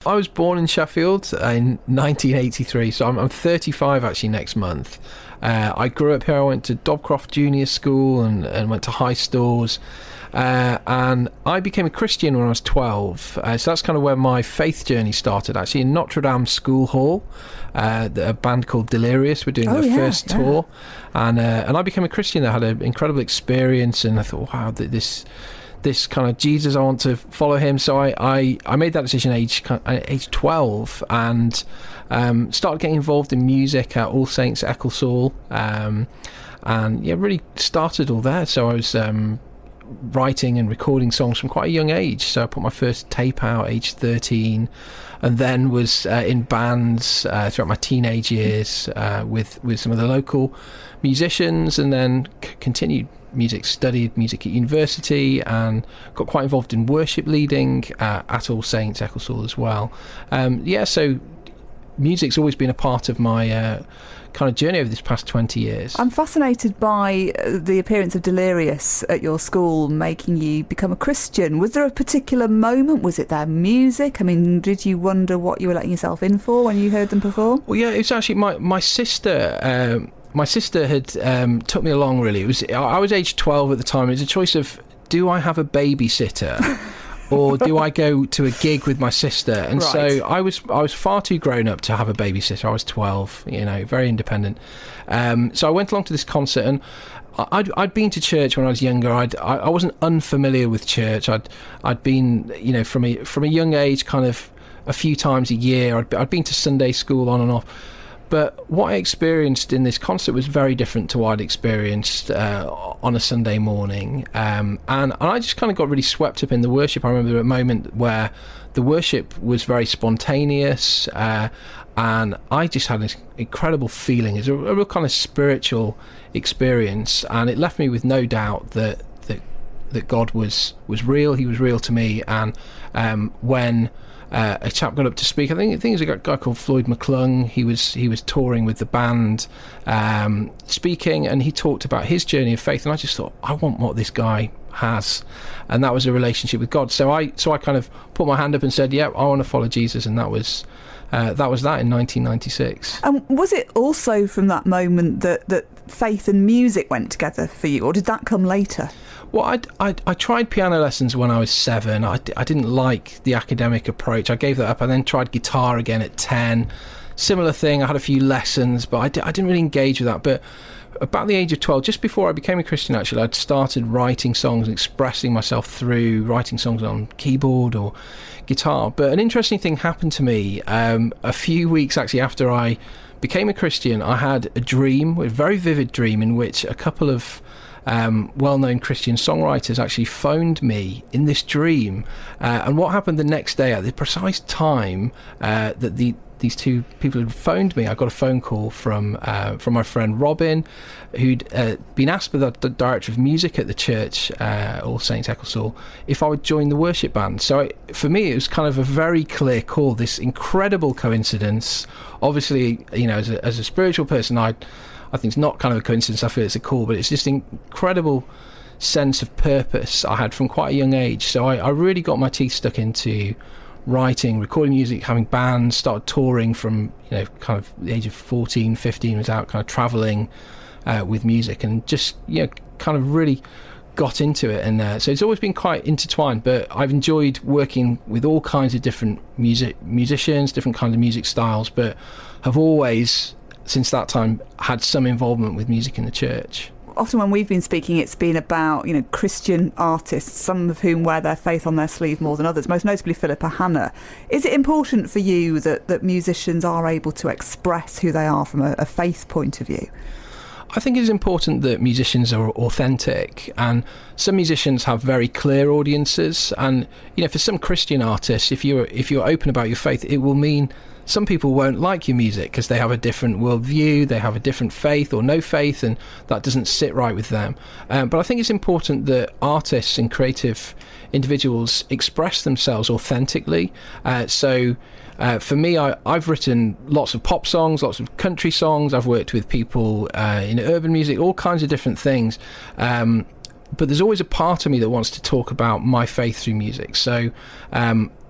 I was born in Sheffield in 1983, so I'm 35 actually next month. I grew up here. I went to Dobcroft Junior School and went to High Stores. And I became a Christian when I was 12, so that's kind of where my faith journey started, actually in Notre Dame School Hall. A band called Delirious were doing their first tour, and I became a Christian. I had an incredible experience, and I thought, wow, this kind of Jesus, I want to follow him. So I made that decision age 12, and started getting involved in music at All Saints Ecclesall, and really started all there. So I was writing and recording songs from quite a young age. So I put my first tape out age 13, and then was in bands throughout my teenage years with some of the local musicians, and then continued music, studied music at university, and got quite involved in worship leading at All Saints Ecclesall as well. So music's always been a part of my kind of journey over this past 20 years. I'm fascinated by the appearance of Delirious at your school making you become a Christian. Was there a particular moment? Was it their music? I mean, did you wonder what you were letting yourself in for when you heard them perform? Well, yeah, it was actually my sister. My sister had took me along, really. I was age 12 at the time. It was a choice of, do I have a babysitter or do I go to a gig with my sister? And so I was far too grown up to have a babysitter. I was 12, very independent. So I went along to this concert, and I'd been to church when I was younger. I wasn't unfamiliar with church. I'd been, from a young age, kind of a few times a year. I'd been to Sunday school on and off. But what I experienced in this concert was very different to what I'd experienced on a Sunday morning. And I just kind of got really swept up in the worship. I remember a moment where the worship was very spontaneous, and I just had this incredible feeling. It was a real kind of spiritual experience, and it left me with no doubt that God was real. He was real to me. And when a chap got up to speak, I think it was a guy called Floyd McClung. He was touring with the band, speaking, and he talked about his journey of faith, and I just thought, I want what this guy has, and that was a relationship with God. So I kind of put my hand up and said, I want to follow Jesus, and that was that in 1996. And was it also from that moment that faith and music went together for you, or did that come later? Well, I tried piano lessons when I was 7. I didn't like the academic approach. I gave that up. I then tried guitar again at 10. Similar thing. I had a few lessons, but I didn't really engage with that. But about the age of 12, just before I became a Christian, actually, I'd started writing songs and expressing myself through writing songs on keyboard or guitar. But an interesting thing happened to me a few weeks actually after I became a Christian. I had a dream, a very vivid dream, in which a couple of well-known Christian songwriters actually phoned me in this dream, and what happened the next day at the precise time that these two people had phoned me, I got a phone call from my friend Robin, who'd been asked by the director of music at the church, All Saints Ecclesall, if I would join the worship band. So for me, it was kind of a very clear call, this incredible coincidence. Obviously, as a spiritual person, I think it's not kind of a coincidence. I feel it's a call, but it's just an incredible sense of purpose I had from quite a young age. So I really got my teeth stuck into writing, recording music, having bands, started touring from, kind of the age of 14, 15, was out kind of travelling with music, and just, kind of really got into it. And so it's always been quite intertwined, but I've enjoyed working with all kinds of different musicians, different kinds of music styles, but have always, since that time, had some involvement with music in the church. Often when we've been speaking, it's been about, Christian artists, some of whom wear their faith on their sleeve more than others, most notably Philippa Hanna. Is it important for you that musicians are able to express who they are from a faith point of view? I think it's important that musicians are authentic, and some musicians have very clear audiences, and for some Christian artists, if you're open about your faith, it will mean some people won't like your music because they have a different worldview, they have a different faith or no faith, and that doesn't sit right with them. But I think it's important that artists and creative individuals express themselves authentically. For me, I've written lots of pop songs, lots of country songs. I've worked with people in urban music, all kinds of different things. but there's always a part of me that wants to talk about my faith through music. So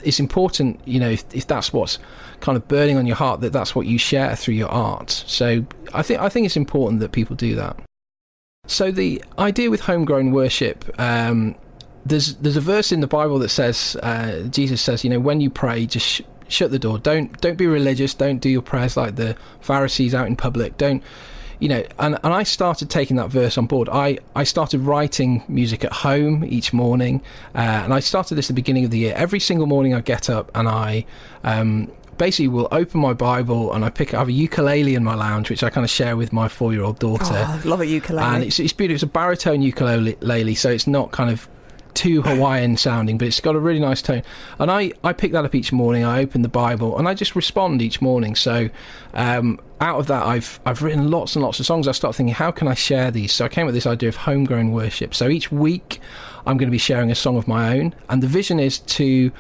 it's important, if that's what's kind of burning on your heart, that's what you share through your art. So I think it's important that people do that. So the idea with homegrown worship, there's a verse in the Bible that says, Jesus says, when you pray, just shut the door. Don't be religious. Don't do your prayers like the Pharisees out in public. Don't, and I started taking that verse on board. I started writing music at home each morning, and I started this at the beginning of the year. Every single morning I get up and I basically will open my Bible and I have a ukulele in my lounge, which I kind of share with my 4-year-old daughter. Oh, I love a ukulele. And it's beautiful. It's a baritone ukulele, so it's not kind of too Hawaiian sounding, but it's got a really nice tone. And I pick that up each morning. I open the Bible and I just respond each morning. So out of that, I've written lots and lots of songs. I start thinking, how can I share these? So I came up with this idea of homegrown worship. So each week I'm going to be sharing a song of my own, and the vision is to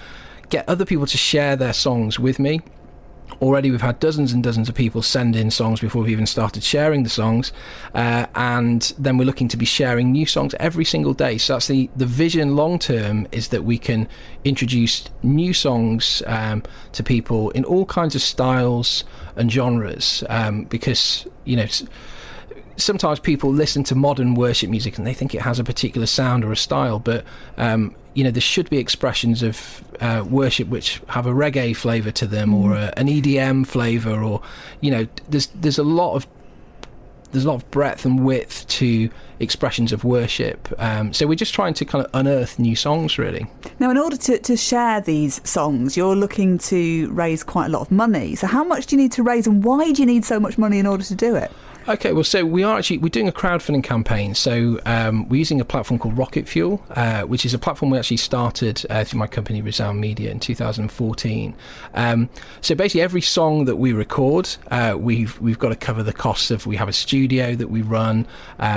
get other people to share their songs with me. Already we've had dozens and dozens of people send in songs before we've even started sharing the songs, and then we're looking to be sharing new songs every single day. So that's the vision long term, is that we can introduce new songs to people in all kinds of styles and genres, because sometimes people listen to modern worship music and they think it has a particular sound or a style, but there should be expressions of worship which have a reggae flavour to them, or an EDM flavour, or there's a lot of breadth and width to expressions of worship. So we're just trying to kind of unearth new songs, really. Now, in order to share these songs, you're looking to raise quite a lot of money. So how much do you need to raise, and why do you need so much money in order to do it? Okay, well, so we're doing a crowdfunding campaign. So we're using a platform called Rocket Fuel, which is a platform we actually started through my company Resound Media in 2014. So basically, every song that we record, we've got to cover the costs of. We have a studio that we run.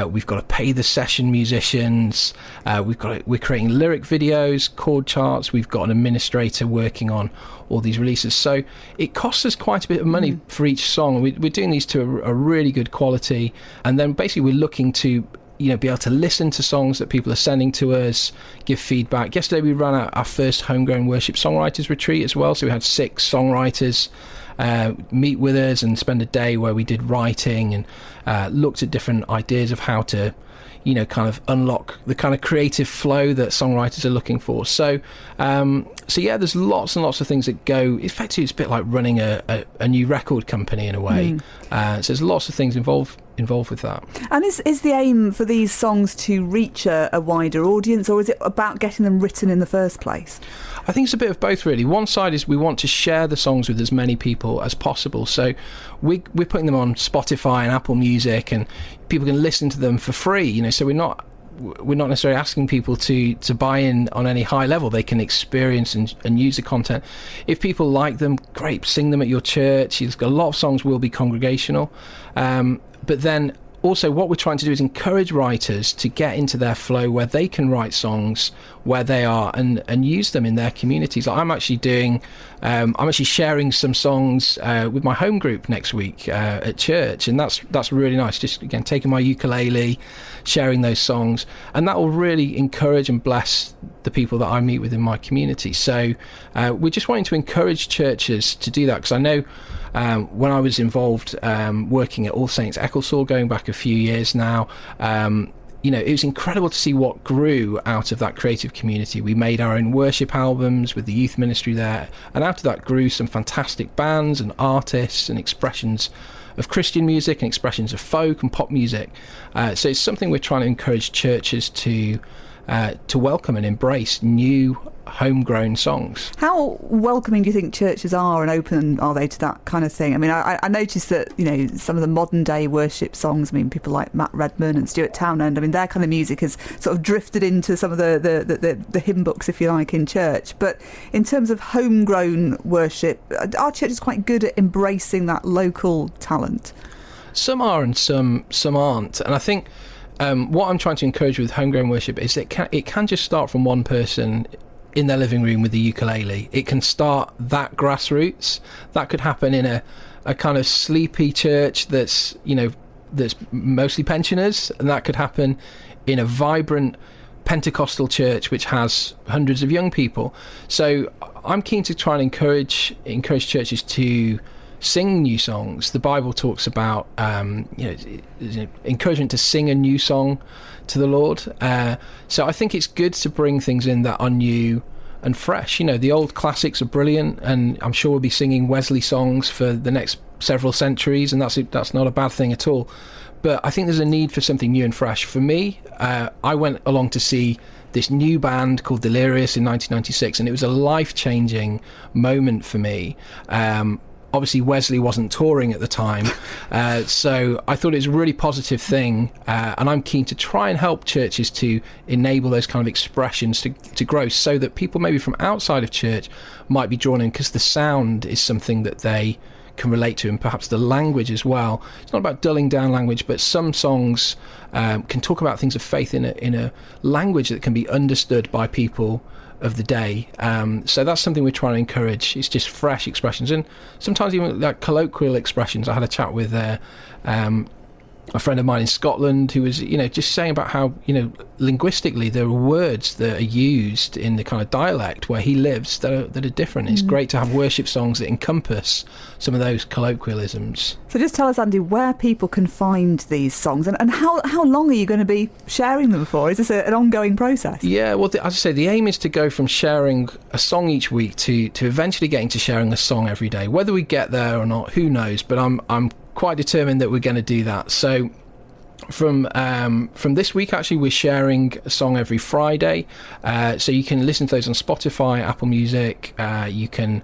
We've got to pay the session musicians. We're creating lyric videos, chord charts. We've got an administrator working on all these releases. So it costs us quite a bit of money for each song. We're doing these to a really good quality, and then basically we're looking to be able to listen to songs that people are sending to us, give feedback. Yesterday we ran our first Homegrown Worship Songwriters Retreat as well, so we had 6 songwriters meet with us and spend a day where we did writing and looked at different ideas of how to kind of unlock the kind of creative flow that songwriters are looking for. So yeah, there's lots and lots of things that go. Effectively, it's a bit like running a new record company in a way. So there's lots of things involved with that. And is the aim for these songs to reach a wider audience, or is it about getting them written in the first place? I think it's a bit of both, really. One side is we want to share the songs with as many people as possible. So we're putting them on Spotify and Apple Music, and people can listen to them for free. So we're not necessarily asking people to buy in on any high level. They can experience and use the content. If people like them, great, sing them at your church. A lot of songs will be congregational. But then also what we're trying to do is encourage writers to get into their flow where they can write songs where they are and use them in their communities. Like I'm actually sharing some songs with my home group next week at church, and that's really nice. Just again, taking my ukulele, sharing those songs, and that will really encourage and bless the people that I meet with in my community. So we're just wanting to encourage churches to do that, because I know when I was involved working at All Saints Ecclesall, going back a few years now, it was incredible to see what grew out of that creative community. We made our own worship albums with the youth ministry there, and out of that grew some fantastic bands and artists and expressions of Christian music and expressions of folk and pop music. So it's something we're trying to encourage churches to welcome and embrace new homegrown songs. How welcoming do you think churches are, and open are they to that kind of thing? I mean, I noticed that some of the modern day worship songs, people like Matt Redman and Stuart Townend, their kind of music has sort of drifted into some of the hymn books, if you like, in church. But in terms of homegrown worship, are churches quite good at embracing that local talent? Some are and some aren't, and I think what I'm trying to encourage with homegrown worship is it can just start from one person in their living room with the ukulele. It can start that grassroots. That could happen in a kind of sleepy church that's mostly pensioners, and that could happen in a vibrant Pentecostal church which has hundreds of young people. So I'm keen to try and encourage churches to sing new songs. The Bible talks about encouragement to sing a new song to the Lord. So I think it's good to bring things in that are new and fresh. The old classics are brilliant, and I'm sure we'll be singing Wesley songs for the next several centuries, and that's not a bad thing at all. But I think there's a need for something new and fresh. For me, I went along to see this new band called Delirious in 1996, and it was a life-changing moment for me. Obviously, Wesley wasn't touring at the time, so I thought it was a really positive thing, and I'm keen to try and help churches to enable those kind of expressions to grow, so that people maybe from outside of church might be drawn in, because the sound is something that they can relate to, and perhaps the language as well. It's not about dulling down language, but some songs can talk about things of faith in a language that can be understood by people of the day. So that's something we're trying to encourage. It's just fresh expressions, and sometimes even like colloquial expressions. I had a chat with a friend of mine in Scotland who was just saying about how linguistically there are words that are used in the kind of dialect where he lives that are different. It's great to have worship songs that encompass some of those colloquialisms. So just tell us, Andy, where people can find these songs, and how long are you going to be sharing them for? Is this an ongoing process? Yeah, well, as I say, the aim is to go from sharing a song each week to eventually getting to sharing a song every day. Whether we get there or not, who knows, but I'm quite determined that we're going to do that. So from this week, actually, we're sharing a song every Friday, so you can listen to those on Spotify, Apple Music. You can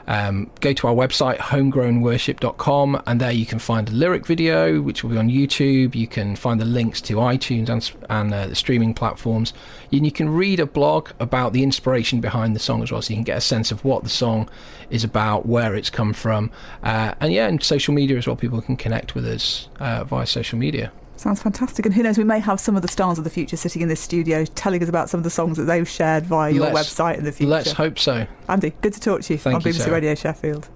go to our website, homegrownworship.com, and there you can find a lyric video which will be on YouTube. You can find the links to iTunes and the streaming platforms, and you can read a blog about the inspiration behind the song as well, so you can get a sense of what the song is about, where it's come from, and social media as well. People can connect with us via social media. Sounds fantastic. And who knows, we may have some of the stars of the future sitting in this studio telling us about some of the songs that they've shared via your website in the future. Let's hope so. Andy, good to talk to you on BBC Radio Sheffield.